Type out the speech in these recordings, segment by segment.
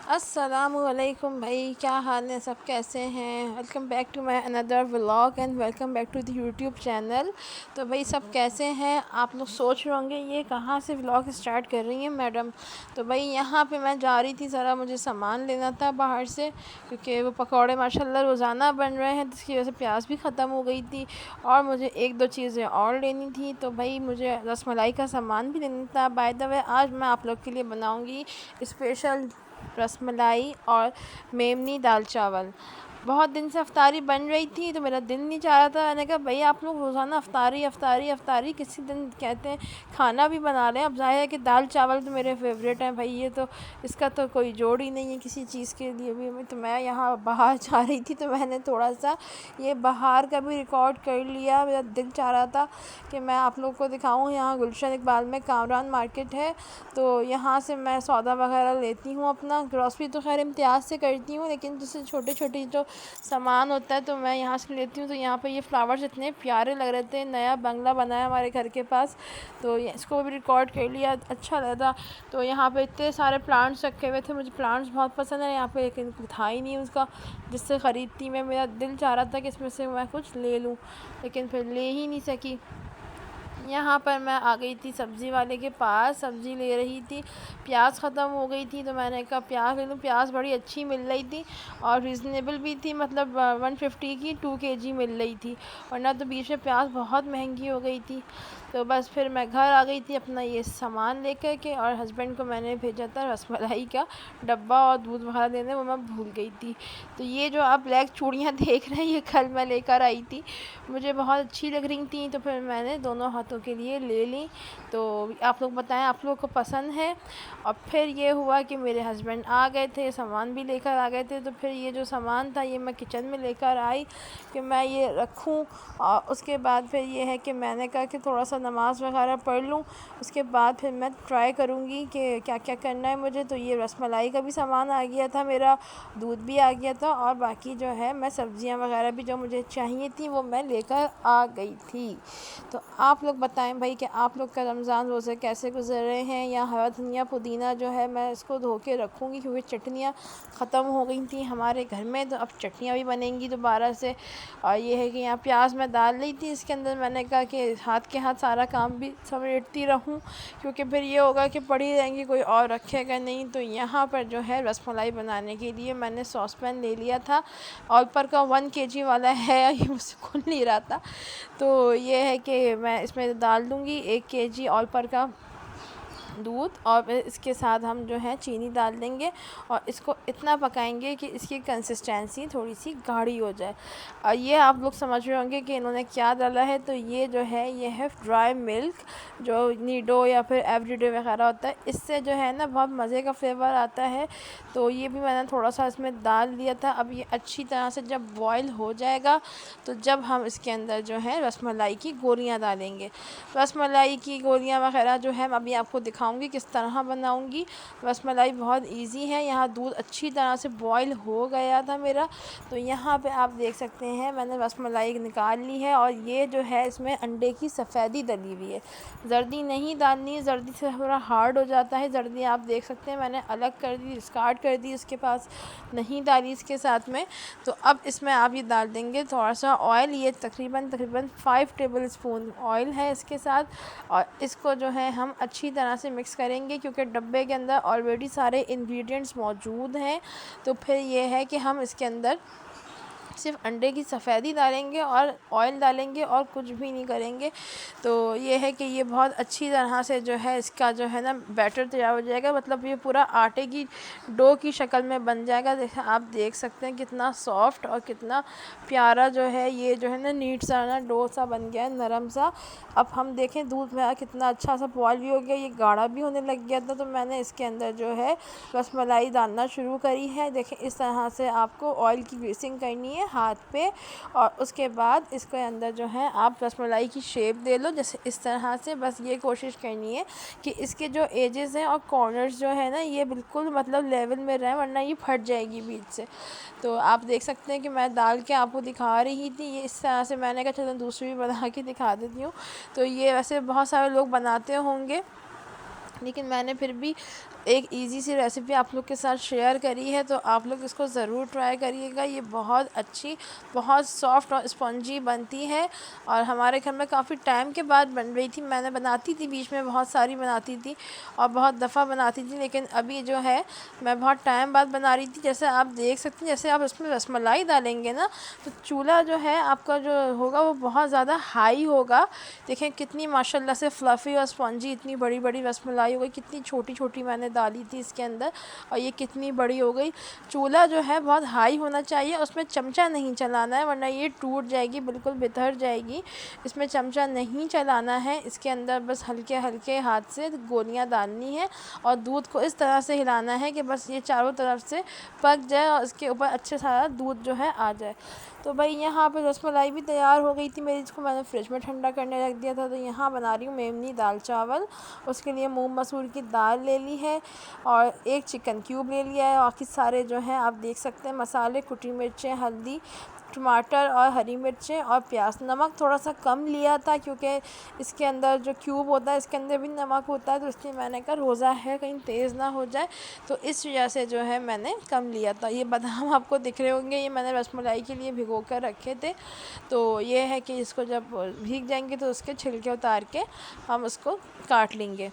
अस्सलामुअलैकुम भाई, क्या हाल है? सब कैसे हैं? Welcome back to my another vlog and welcome back to the YouTube channel. तो भाई सब कैसे हैं? आप लोग सोच रहे होंगे ये कहाँ से व्लॉग स्टार्ट कर रही हैं मैडम। तो भाई यहाँ पे मैं जा रही थी, ज़रा मुझे सामान लेना था बाहर से, क्योंकि वो पकौड़े माशाल्लाह रोज़ाना बन रहे हैं, जिसकी वजह से प्याज भी ख़त्म हो गई थी और मुझे एक दो चीज़ें और लेनी थी। तो भाई मुझे रसमलाई का सामान भी लेना था। बाय द वे आज मैं आप लोग के लिए बनाऊँगी स्पेशल रसमलाई और मेमनी दाल चावल। बहुत दिन से अफ्तारी बन रही थी तो मेरा दिल नहीं चाह रहा था। मैंने कहा भई आप लोग रोज़ाना अफ्तारी अफ्तारी अफ्तारी किसी दिन कहते हैं खाना भी बना लें। अब ज़ाहिर है कि दाल चावल तो मेरे फेवरेट हैं भाई, ये तो इसका तो कोई जोड़ ही नहीं है किसी चीज़ के लिए भी। तो मैं यहाँ बाहर जा रही थी तो मैंने थोड़ा सा ये बाहर का भी रिकॉर्ड कर लिया। मेरा दिल चाह रहा था कि मैं आप लोग को दिखाऊँ। यहाँ गुलशन इकबाल में कामरान मार्केट है, तो यहाँ से मैं सौदा वगैरह लेती हूँ। अपना ग्रॉसरी तो खैर इम्तियाज़ से करती हूँ, लेकिन जैसे छोटे छोटे जो सामान होता है तो मैं यहाँ से लेती हूँ। तो यहाँ पे ये फ्लावर्स इतने प्यारे लग रहे थे, नया बंगला बना है हमारे घर के पास, तो इसको भी रिकॉर्ड कर लिया, अच्छा लगा। तो यहाँ पे इतने सारे प्लांट्स रखे हुए थे, मुझे प्लांट्स बहुत पसंद है यहाँ पे, लेकिन था ही नहीं उसका जिससे ख़रीदती मैं। मेरा दिल चाह रहा था कि इसमें से मैं कुछ ले लूँ, लेकिन फिर ले ही नहीं सकी। यहाँ पर मैं आ गई थी सब्ज़ी वाले के पास, सब्ज़ी ले रही थी, प्याज ख़त्म हो गई थी तो मैंने कहा प्याज ले लूँ। प्याज बड़ी अच्छी मिल रही थी और रीज़नेबल भी थी, मतलब 150 की 2 केजी मिल रही थी, वरना तो बीच में प्याज बहुत महंगी हो गई थी। तो बस फिर मैं घर आ गई थी अपना ये सामान लेकर के, और हस्बैंड को मैंने भेजा था रसमलाई का डब्बा और दूध वगैरह देने, वो मैं भूल गई थी। तो ये जो आप ब्लैक चूड़ियाँ देख रहे हैं ये कल मैं लेकर आई थी, मुझे बहुत अच्छी लग रही थी, तो फिर मैंने दोनों हाथों के लिए ले ली। तो आप लोग बताएं आप लोगों को पसंद है। और फिर ये हुआ कि मेरे हस्बैंड आ गए थे, सामान भी लेकर आ गए थे, तो फिर ये जो सामान था ये मैं किचन में लेकर आई कि मैं ये रखूं। और उसके बाद फिर ये है कि मैंने कहा कि थोड़ा सा नमाज़ वगैरह पढ़ लूँ, उसके बाद फिर मैं ट्राई करूँगी कि क्या क्या करना है मुझे। तो ये रसमलाई का भी सामान आ गया था मेरा, दूध भी आ गया था, और बाकी जो है मैं सब्ज़ियाँ वगैरह भी जो मुझे चाहिए थी वो मैं लेकर आ गई थी। तो आप लोग बताएं भाई कि आप लोग का रमज़ान रोज़े कैसे गुजर रहे हैं। या हरा धनिया पुदीना जो है मैं इसको धो के रखूँगी, क्योंकि चटनियाँ ख़त्म हो गई थी हमारे घर में, तो अब चटनियाँ भी बनेंगी दोबारा से। और ये है कि यहाँ प्याज मैं डाल रही थी इसके अंदर, मैंने कहा कि हाथ के हाथ सारा काम भी समेटती रहूँ, क्योंकि फिर ये होगा कि पड़ी रहेंगी, कोई और रखेगा नहीं। तो यहाँ पर जो है रसमलाई बनाने के लिए मैंने सॉस पैन ले लिया था, और ऊपर का 1 केजी वाला है, ये मुझसे खुल नहीं रहा था। तो ये है कि मैं इसमें डाल दूँगी 1 केजी ऑल पर का दूध, और फिर इसके साथ हम जो है चीनी डाल देंगे, और इसको इतना पकाएंगे कि इसकी कंसिस्टेंसी थोड़ी सी गाढ़ी हो जाए। और ये आप लोग समझ रहे होंगे कि इन्होंने क्या डाला है। तो ये जो है ये है ड्राई मिल्क, जो नीडो या फिर एवरीडे वगैरह होता है, इससे जो है ना बहुत मज़े का फ्लेवर आता है। तो ये भी मैंने थोड़ा सा इसमें डाल दिया था। अब ये अच्छी तरह से जब बॉयल हो जाएगा तो जब हम इसके अंदर जो है रसमलाई की गोलियाँ डालेंगे। रसमलाई की गोलियाँ वगैरह जो है मैं अभी आपको दिखाऊंगी किस तरह बनाऊंगी। रसमलाई बहुत इजी है। यहाँ दूध अच्छी तरह से बॉईल हो गया था मेरा, तो यहाँ पे आप देख सकते हैं मैंने रसमलाई निकाल ली है। और ये जो है इसमें अंडे की सफ़ेदी डली हुई है, जर्दी नहीं डालनी, जर्दी से थोड़ा हार्ड हो जाता है। जर्दी आप देख सकते हैं मैंने अलग कर दी, डिस्कार्ड कर दी, इसके पास नहीं डाली इसके साथ में। तो अब इसमें आप ये डाल देंगे थोड़ा सा ऑयल, ये तकरीबन 5 टेबल स्पून ऑयल है इसके साथ। और इसको जो है हम अच्छी तरह से मिक्स करेंगे, क्योंकि डब्बे के अंदर ऑलरेडी सारे इंग्रेडिएंट्स मौजूद हैं। तो फिर ये है कि हम इसके अंदर सिर्फ अंडे की सफ़ेदी डालेंगे और ऑयल डालेंगे और कुछ भी नहीं करेंगे। तो ये है कि ये बहुत अच्छी तरह से जो है इसका जो है ना बैटर तैयार हो जाएगा, मतलब ये पूरा आटे की डो की शक्ल में बन जाएगा। जैसे आप देख सकते हैं कितना सॉफ्ट और कितना प्यारा जो है ये जो है ना नीट सा ना डो सा बन गया है, नरम सा। अब हम देखें दूध मेरा कितना अच्छा सा बॉयल भी हो गया, ये गाढ़ा भी होने लग गया था। तो मैंने इसके अंदर जो है रसमलाई डालना शुरू करी है। देखें इस तरह से आपको ऑयल की ग्रीसिंग करनी है हाथ पे, और उसके बाद इसके अंदर जो है आप रसमलाई की शेप दे लो, जैसे इस तरह से। बस ये कोशिश करनी है कि इसके जो एजेस हैं और कॉर्नर्स जो है ना ये बिल्कुल मतलब लेवल में रहें, वरना ये फट जाएगी बीच से। तो आप देख सकते हैं कि मैं डाल के आपको दिखा रही थी ये इस तरह से। मैंने कहा चलो दूसरी भी बना के दिखा देती हूँ। तो ये वैसे बहुत सारे लोग बनाते होंगे, लेकिन मैंने फिर भी एक इजी सी रेसिपी आप लोग के साथ शेयर करी है, तो आप लोग इसको ज़रूर ट्राई करिएगा। ये बहुत अच्छी, बहुत सॉफ्ट और स्पॉन्जी बनती है और हमारे घर में काफ़ी टाइम के बाद बन रही थी। मैंने बनाती थी बीच में, बहुत सारी बनाती थी और बहुत दफ़ा बनाती थी, लेकिन अभी जो है मैं बहुत टाइम बाद बना रही थी। जैसे आप देख सकते हैं, जैसे आप इसमें रसमलाई डालेंगे ना, तो चूल्हा जो है आपका जो होगा वो बहुत ज़्यादा हाई होगा। देखें कितनी माशाल्लाह से फ्लफ़ी और स्पॉन्जी, इतनी बड़ी बड़ी रसमलाई हो गई। कितनी छोटी छोटी मैंने डाली थी इसके अंदर और ये कितनी बड़ी हो गई। चूल्हा जो है बहुत हाई होना चाहिए, उसमें चमचा नहीं चलाना है वरना ये टूट जाएगी, बिल्कुल बिखर जाएगी। इसमें चमचा नहीं चलाना है, इसके अंदर बस हल्के हल्के हाथ से गोलियां डालनी है और दूध को इस तरह से हिलाना है कि बस ये चारों तरफ से पक जाए और इसके ऊपर अच्छे सारा दूध जो है आ जाए। तो भाई यहाँ पे रसमलाई भी तैयार हो गई थी मेरी, इसको मैंने फ्रिज में ठंडा करने रख दिया था। तो यहाँ बना रही हूँ मेमनी दाल चावल। उसके लिए मूंग मसूर की दाल ले ली है और एक चिकन क्यूब ले लिया है। बाकी सारे जो हैं आप देख सकते हैं मसाले, कुटी मिर्चें, हल्दी, टमाटर और हरी मिर्चें और प्याज। नमक थोड़ा सा कम लिया था क्योंकि इसके अंदर जो क्यूब होता है इसके अंदर भी नमक होता है, तो इसलिए मैंने कहा रोज़ा है कहीं तेज़ ना हो जाए, तो इस वजह से जो है मैंने कम लिया था। ये बादाम आपको दिख रहे होंगे, ये मैंने रसमलाई के लिए भिगो कर रखे थे। तो ये है कि इसको जब भीग जाएंगे तो उसके छिलके उतार के हम उसको काट लेंगे।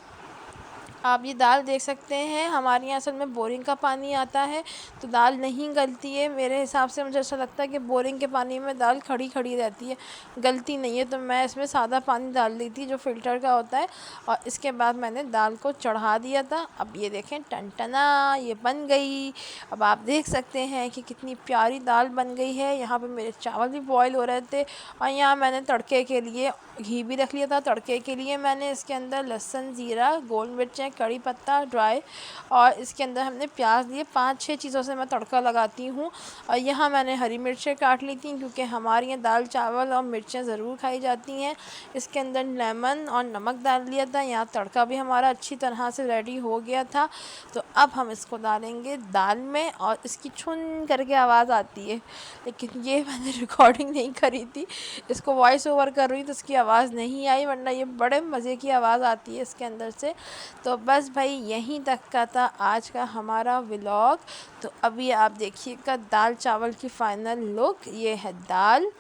आप ये दाल देख सकते हैं, हमारे यहाँ असल में बोरिंग का पानी आता है तो दाल नहीं गलती है। मेरे हिसाब से मुझे ऐसा लगता है कि बोरिंग के पानी में दाल खड़ी खड़ी रहती है, गलती नहीं है। तो मैं इसमें सादा पानी डाल दी थी जो फ़िल्टर का होता है और इसके बाद मैंने दाल को चढ़ा दिया था। अब ये देखें टनटना ये बन गई। अब आप देख सकते हैं कि कितनी प्यारी दाल बन गई है। यहाँ पर मेरे चावल भी बॉयल हो रहे थे और यहाँ मैंने तड़के के लिए घी भी रख लिया था। तड़के के लिए मैंने इसके अंदर लहसुन, ज़ीरा, गोल मिर्चें, कड़ी पत्ता ड्राई और इसके अंदर हमने प्याज लिए। 5-6 चीज़ों से मैं तड़का लगाती हूँ। और यहाँ मैंने हरी मिर्चें काट ली थी क्योंकि हमारे यहाँ दाल चावल और मिर्चें ज़रूर खाई जाती हैं। इसके अंदर लेमन और नमक डाल लिया था। यहाँ तड़का भी हमारा अच्छी तरह से रेडी हो गया था। तो अब हम इसको डालेंगे दाल में और इसकी छुन करके आवाज़ आती है, लेकिन ये मैंने रिकॉर्डिंग नहीं करी थी, इसको वॉइस ओवर कर रही तो इसकी आवाज़ नहीं आई, वरना ये बड़े मज़े की आवाज़ आती है इसके अंदर से। तो बस भाई यहीं तक का था आज का हमारा व्लॉग। तो अभी आप देखिएगा दाल चावल की फ़ाइनल लुक। ये है दाल,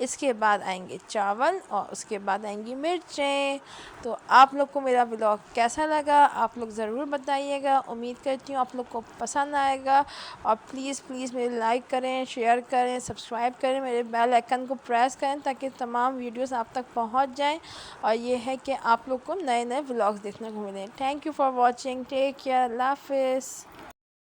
इसके बाद आएंगे चावल और उसके बाद आएंगी मिर्चें। तो आप लोग को मेरा व्लॉग कैसा लगा आप लोग ज़रूर बताइएगा। उम्मीद करती हूँ आप लोग को पसंद आएगा और प्लीज़ प्लीज़ मेरे लाइक करें, शेयर करें, सब्सक्राइब करें, मेरे बेल आइकन को प्रेस करें ताकि तमाम वीडियोस आप तक पहुँच जाएं और ये है कि आप लोग को नए नए व्लॉग्स देखने को मिलें। Thank you for watching, take care, अल्लाह हाफ़िज़।